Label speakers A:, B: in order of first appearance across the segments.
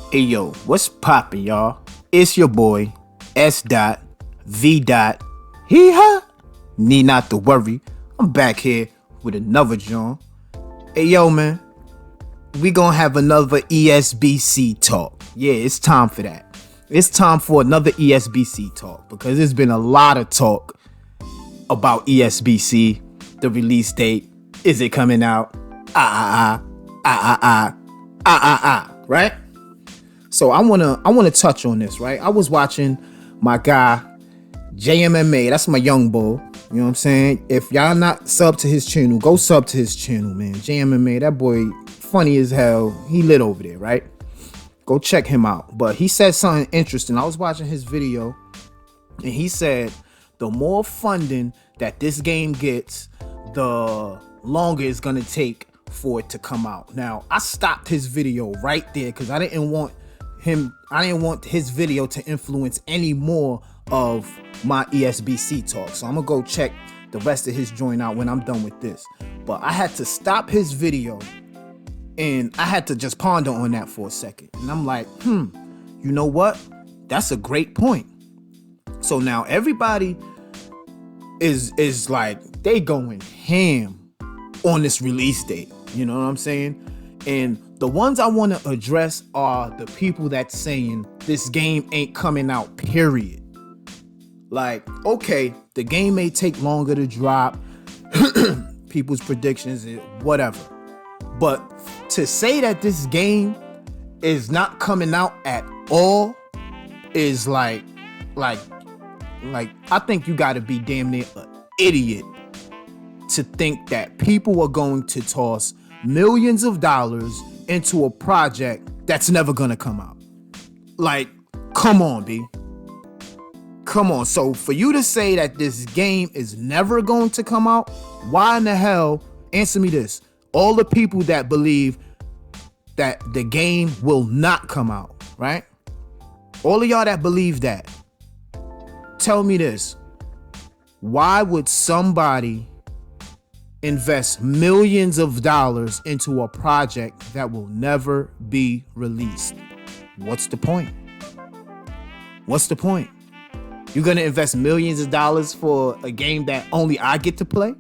A: Hey yo, what's poppin', y'all? It's your boy S. V. Hee ha. Need not to worry. I'm back here with another John. Hey yo, man. We gonna have another ESBC talk. Yeah, it's time for that. It's time for another ESBC talk because there's been a lot of talk about ESBC, the release date. Is it coming out? Right? So I wanna touch on this, right? I was watching my guy JMMA. That's my young bull. You know what I'm saying? If y'all not sub to his channel, go sub to his channel, man. JMMA, that boy funny as hell. He lit over there, right? Go check him out. But he said something interesting. I was watching his video and he said the more funding that this game gets, the longer it's gonna take for it to come out. Now, I stopped his video right there because I didn't want his video to influence any more of my ESBC talk. So I'm gonna go check the rest of his joint out when I'm done with this. But I had to stop his video and I had to just ponder on that for a second. And I'm like, you know what? That's a great point. So now everybody is like, they going ham on this release date. You know what I'm saying? And the ones I want to address are the people that's saying this game ain't coming out, period. Like, okay, the game may take longer to drop, people's predictions, whatever. But to say that this game is not coming out at all is like I think you got to be damn near an idiot to think that people are going to toss millions of dollars into a project that's never gonna come out. Like, come on, B. Come on. So for you to say that this game is never going to come out, why in the hell, answer me this, all the people that believe that the game will not come out, right? All of y'all that believe that, tell me this. Why would somebody invest millions of dollars into a project that will never be released? What's the point? What's the point? You're gonna invest millions of dollars for a game that only I get to play?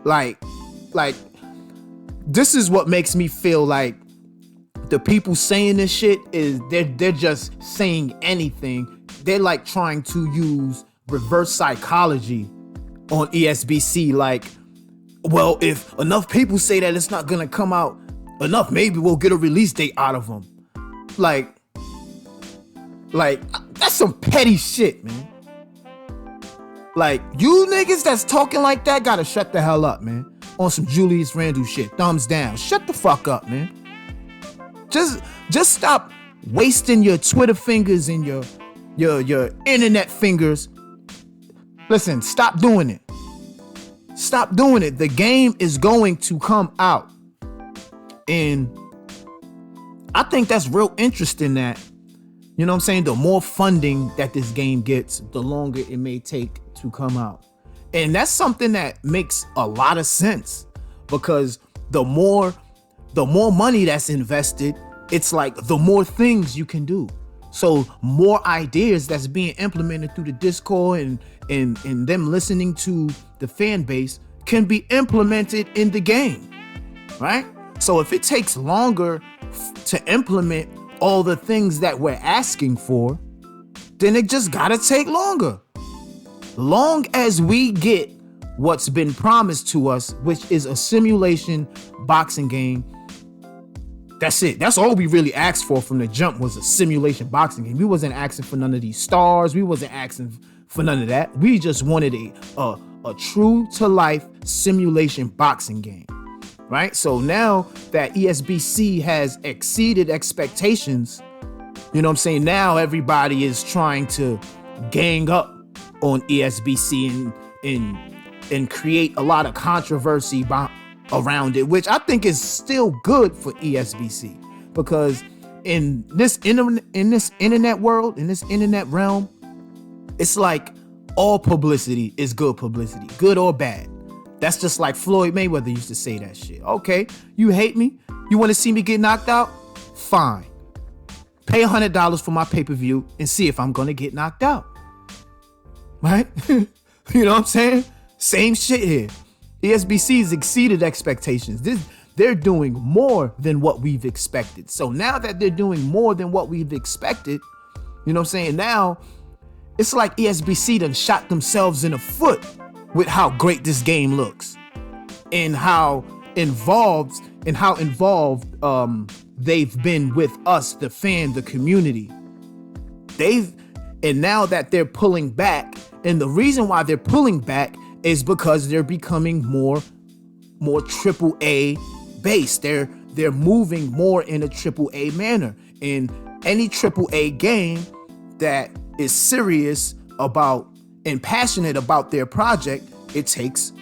A: Like, this is what makes me feel like the people saying this shit is they're just saying anything. They're like trying to use reverse psychology on ESBC, like, well, if enough people say that it's not gonna come out enough, maybe we'll get a release date out of them. Like that's some petty shit, man. Like, you niggas that's talking like that gotta shut the hell up, man. On some Julius Randle shit, thumbs down. Shut the fuck up, man. Just stop wasting your Twitter fingers and your internet fingers. Listen, stop doing it. Stop doing it. The game is going to come out. And I think that's real interesting that, you know what I'm saying, the more funding that this game gets, the longer it may take to come out. And that's something that makes a lot of sense because the more money that's invested, it's like the more things you can do. So more ideas that's being implemented through the Discord and them listening to the fan base can be implemented in the game, right? So if it takes longer to implement all the things that we're asking for, then it just gotta take longer. Long as we get what's been promised to us, which is a simulation boxing game, that's it. That's all we really asked for from the jump, was a simulation boxing game. We wasn't asking for none of these stars. We wasn't asking for none of that. We just wanted a true to life simulation boxing game, right? So now that ESBC has exceeded expectations, you know what I'm saying? Now everybody is trying to gang up on ESBC and create a lot of controversy around it, which I think is still good for ESBC, because in this internet world, in this internet realm, it's like all publicity is good publicity, good or bad. That's just like Floyd Mayweather used to say that shit. Okay, you hate me? You want to see me get knocked out? Fine. pay $100 for my pay-per-view and see if I'm gonna get knocked out. Right? You know what I'm saying? Same shit here. ESBC's exceeded expectations. They're doing more than what we've expected. So now that they're doing more than what we've expected, you know what I'm saying? Now it's like ESBC done shot themselves in the foot with how great this game looks and how involved they've been with us, the fan, the community. And now that they're pulling back, and the reason why they're pulling back is because they're becoming more AAA based. They're moving more in a AAA manner. In any AAA game that is serious about and passionate about their project, it takes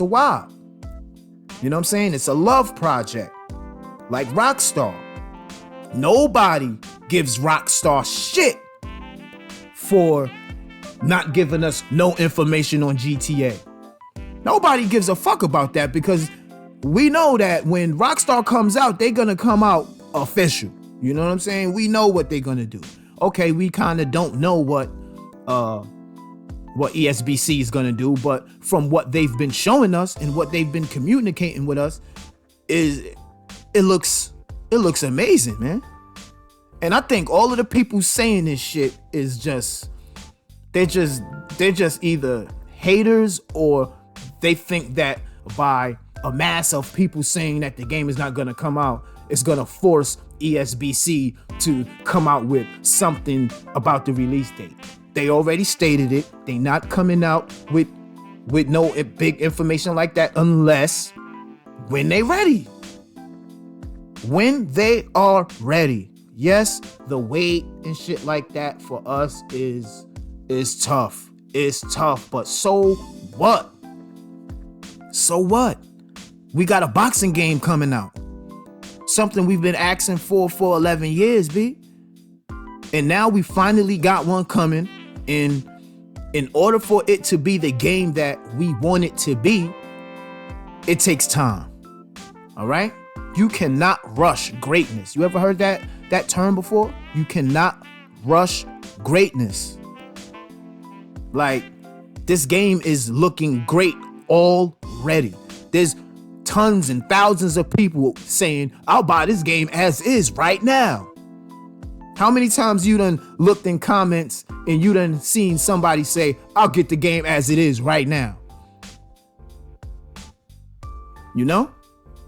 A: a while. You know what I'm saying? It's a love project. Like Rockstar. Nobody gives Rockstar shit for not giving us no information on GTA. Nobody gives a fuck about that, because we know that when Rockstar comes out, they're gonna come out official. You know what I'm saying? We know what they're gonna do. Okay, we kind of don't know what ESBC is gonna do, but from what they've been showing us and what they've been communicating with us, it looks amazing, man. And I think all of the people saying this shit is they're just either haters, or they think that by a mass of people saying that the game is not gonna come out, it's gonna force ESBC to come out with something about the release date. They already stated it. They not coming out with no big information like that unless when they ready. When they are ready. Yes, the wait and shit like that for us is tough. It's tough, but so what? So what? We got a boxing game coming out. Something we've been asking for 11 years, B. And now we finally got one coming. In order for it to be the game that we want it to be, it takes time. All right? You cannot rush greatness. You ever heard that term before? You cannot rush greatness. Like, this game is looking great already. There's tons and thousands of people saying, I'll buy this game as is right now. How many times you done looked in comments and you done seen somebody say, I'll get the game as it is right now? You know?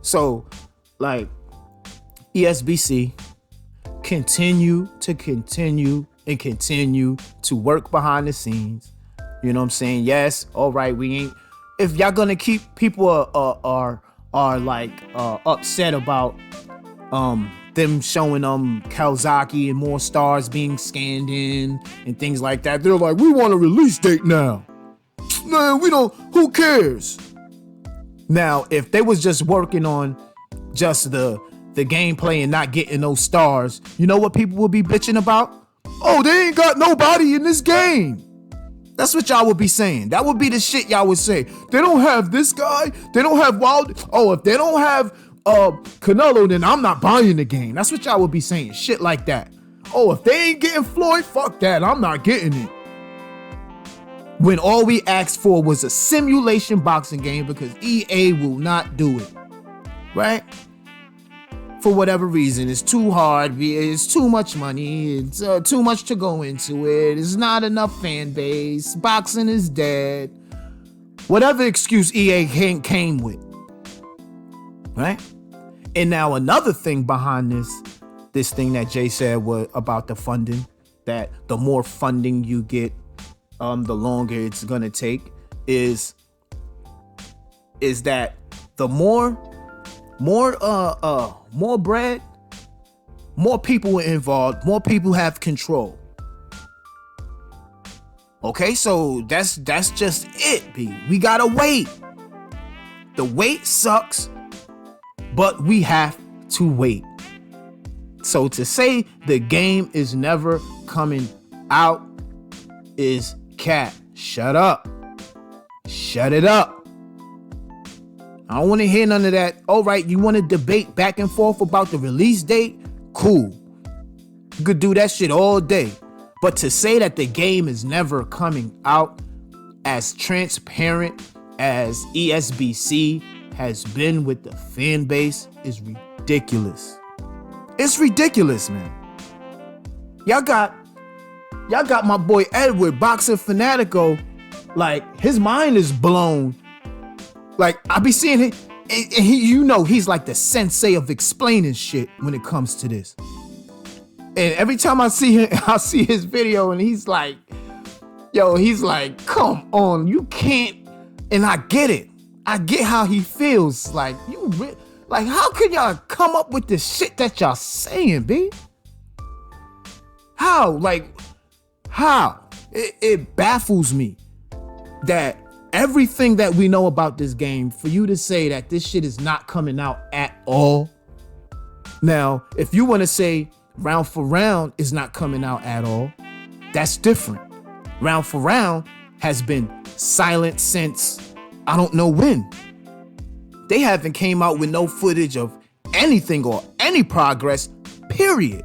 A: So, like, ESBC, continue to work behind the scenes. You know what I'm saying? Yes, all right, we ain't. If y'all gonna keep people are upset about them showing Kawasaki and more stars being scanned in and things like that, they're like, we want a release date now. No, we don't. Who cares? Now, if they was just working on just the gameplay and not getting those stars, you know what people will be bitching about? Oh, they ain't got nobody in this game. That's what y'all would be saying. That would be the shit y'all would say. They don't have this guy. They don't have Wild. Oh, if they don't have Canelo, then I'm not buying the game. That's what y'all would be saying. Shit like that. Oh, if they ain't getting Floyd, fuck that. I'm not getting it. When all we asked for was a simulation boxing game, because EA will not do it. Right? For whatever reason, it's too hard, it's too much money, it's too much to go into it, it's not enough fan base, boxing is dead. Whatever excuse EA came with, right? And now another thing behind this thing that Jay said was about the funding, that the more funding you get, the longer it's gonna take, is that the more bread, more people are involved, more people have control. Okay, so that's just it, B. We gotta wait. The wait sucks, but we have to wait. So to say the game is never coming out is cat. Shut up. Shut it up. I don't want to hear none of that. All right, you want to debate back and forth about the release date? Cool. You could do that shit all day. But to say that the game is never coming out as transparent as ESBC has been with the fan base is ridiculous. It's ridiculous, man. Y'all got my boy Edward, Boxing Fanatico, like his mind is blown. Like I be seeing him, and he's like the sensei of explaining shit when it comes to this. And every time I see him, I see his video and he's like, come on, you can't. And I get it. I get how he feels. Like, how can y'all come up with this shit that y'all saying, B? How? Like, how? It baffles me that everything that we know about this game, for you to say that this shit is not coming out at all. Now, if you want to say round for round is not coming out at all, that's different. Round for round has been silent since I don't know when. They haven't came out with no footage of anything or any progress, period.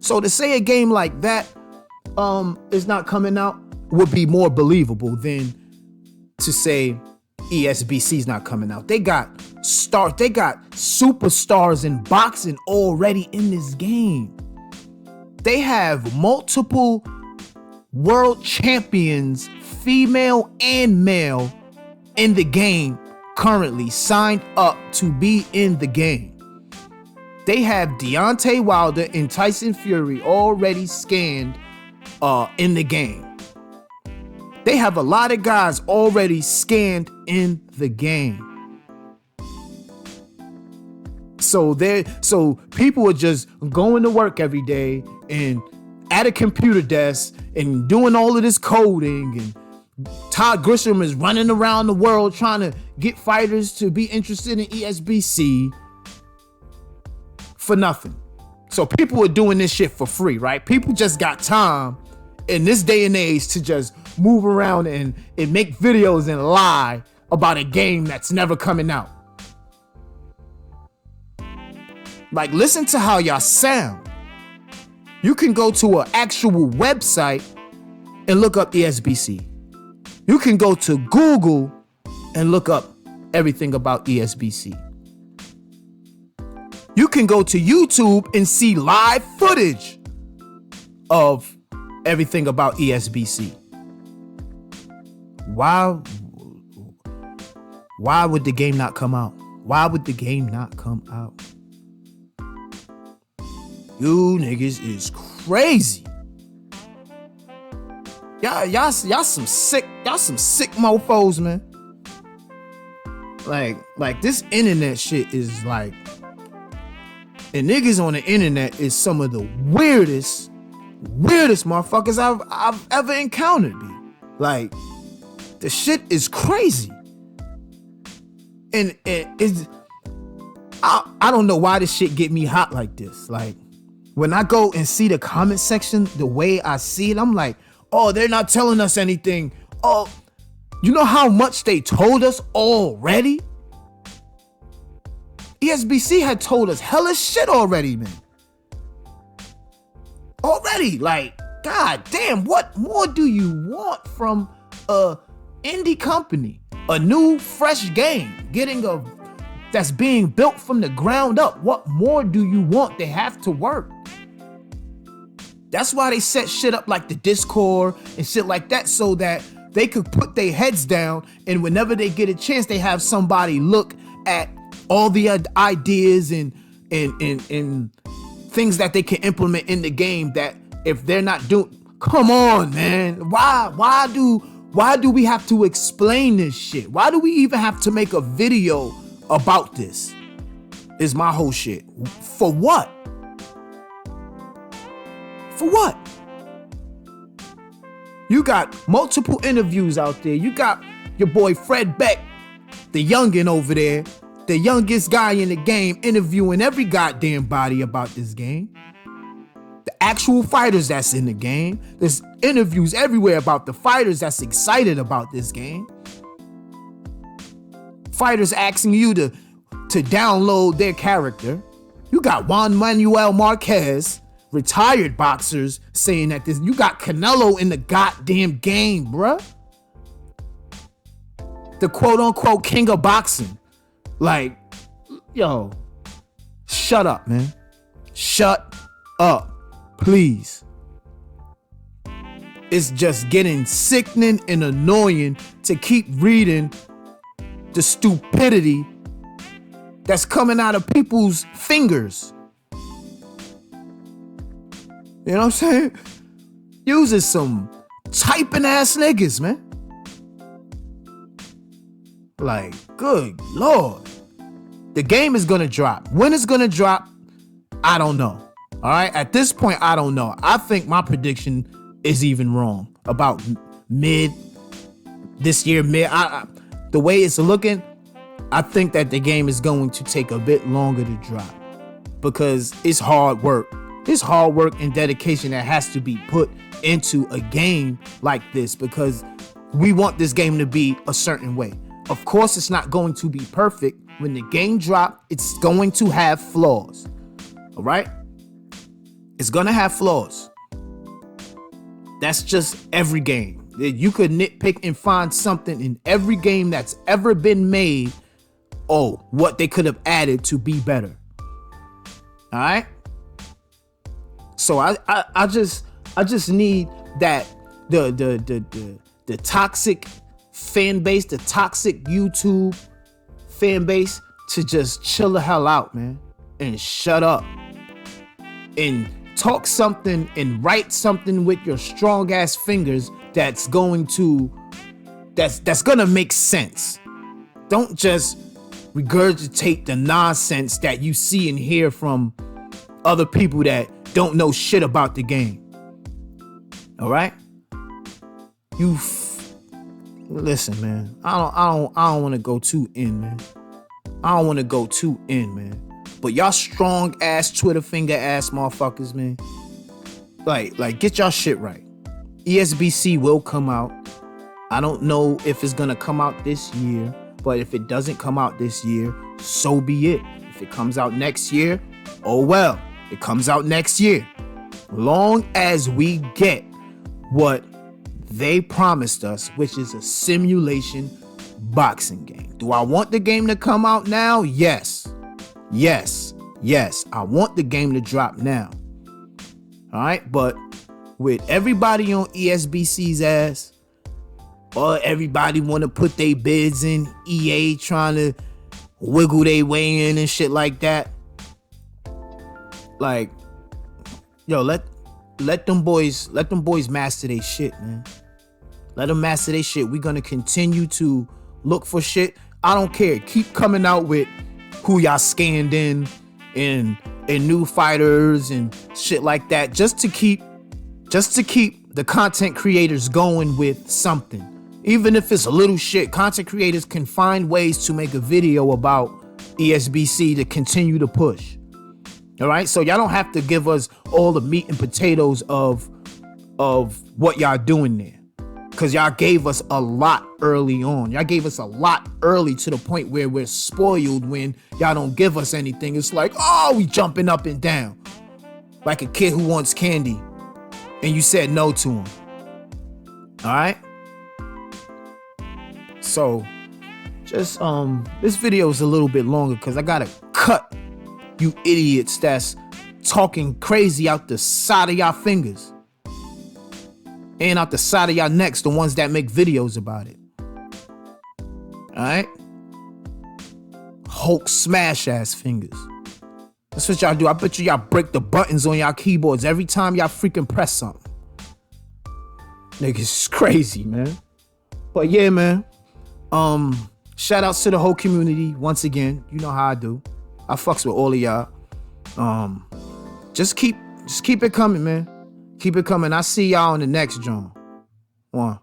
A: So to say a game like that is not coming out would be more believable than to say ESBC is not coming out. They got superstars in boxing already in this game. They have multiple world champions, female and male, in the game currently signed up to be in the game. They have Deontay Wilder and Tyson Fury already scanned in the game. They have a lot of guys already scanned in the game. So people are just going to work every day and at a computer desk and doing all of this coding, and Todd Grisham is running around the world trying to get fighters to be interested in ESBC for nothing. So people are doing this shit for free, right? People just got time in this day and age to just move around and make videos and lie about a game that's never coming out. Like, listen to how y'all sound. You can go to an actual website and look up ESBC. You can go to Google and look up everything about ESBC. You can go to YouTube and see live footage of everything about ESBC. Why would the game not come out? Why would the game not come out? You niggas is crazy. Y'all some sick mofos, man. Like this internet shit is like, and niggas on the internet is some of the weirdest motherfuckers I've ever encountered, B. Like, the shit is crazy. And it's, I don't know why this shit get me hot like this. Like, when I go and see the comment section, the way I see it, I'm like, oh, they're not telling us anything. Oh, you know how much they told us already? ESBC had told us hella shit already, man. Already, like, god damn, what more do you want from a indie company? A new, fresh game, that's being built from the ground up. What more do you want? They have to work. That's why they set shit up like the Discord and shit like that, so that they could put their heads down, and whenever they get a chance, they have somebody look at all the ideas and things that they can implement in the game, that if they're not doing, come on, man. Why do we have to explain this shit? Why do we even have to make a video about this? Is my whole shit. For what? For what? You got multiple interviews out there. You got your boy Fred Beck, the youngin' over there, the youngest guy in the game, interviewing every goddamn body about this game. The actual fighters that's in the game. There's interviews everywhere about the fighters that's excited about this game. Fighters asking you to download their character. You got Juan Manuel Marquez retired boxers saying that this, you got Canelo in the goddamn game, bruh. The quote unquote king of boxing. Like, yo, shut up, man. Shut up, please. It's just getting sickening and annoying to keep reading the stupidity that's coming out of people's fingers. You know what I'm saying? Using some typing ass niggas, man. Like, good Lord. The game is gonna drop. When it's gonna drop, I don't know. All right, at this point, I don't know. I think my prediction is even wrong about this year. The way it's looking, I think that the game is going to take a bit longer to drop because it's hard work. It's hard work and dedication that has to be put into a game like this because we want this game to be a certain way. Of course, it's not going to be perfect. When the game drops, it's going to have flaws. All right? It's going to have flaws. That's just every game. You could nitpick and find something in every game that's ever been made. Oh, what they could have added to be better. All right? So I just need that the toxic fan base, the toxic YouTube fan base to just chill the hell out, man, and shut up and talk something and write something with your strong ass fingers that's gonna make sense. Don't just regurgitate the nonsense that you see and hear from other people that don't know shit about the game. All right? Listen, man. I don't want to go too in, man. But y'all strong ass Twitter finger ass motherfuckers, man. Like get y'all shit right. ESBC will come out. I don't know if it's gonna come out this year, but if it doesn't come out this year, so be it. If it comes out next year, oh well. It comes out next year. Long as we get what they promised us, which is a simulation boxing game. Do I want the game to come out now? Yes. I want the game to drop now. All right, but with everybody on ESBC's ass, or everybody want to put their bids in, EA trying to wiggle their way in and shit like that. Like, yo, let them boys master their shit, man. Let them master their shit. We're gonna continue to look for shit. I don't care. Keep coming out with who y'all scanned in and new fighters and shit like that, just to keep the content creators going with something. Even if it's a little shit, content creators can find ways to make a video about ESBC to continue to push. All right, so y'all don't have to give us all the meat and potatoes of what y'all doing there, because y'all gave us a lot early on. Y'all gave us a lot early to the point where we're spoiled when y'all don't give us anything. It's like, oh, we jumping up and down like a kid who wants candy and you said no to him. All right, so just this video is a little bit longer because I gotta cut you idiots that's talking crazy out the side of y'all fingers and out the side of y'all necks, the ones that make videos about it. All right? Hulk smash ass fingers. That's what y'all do. I bet y'all break the buttons on y'all keyboards every time y'all freaking press something. Niggas is crazy, man. But yeah, man. Shout outs to the whole community once again. You know how I do. I fucks with all of y'all. Just keep it coming, man. Keep it coming. I see y'all in the next joint. One.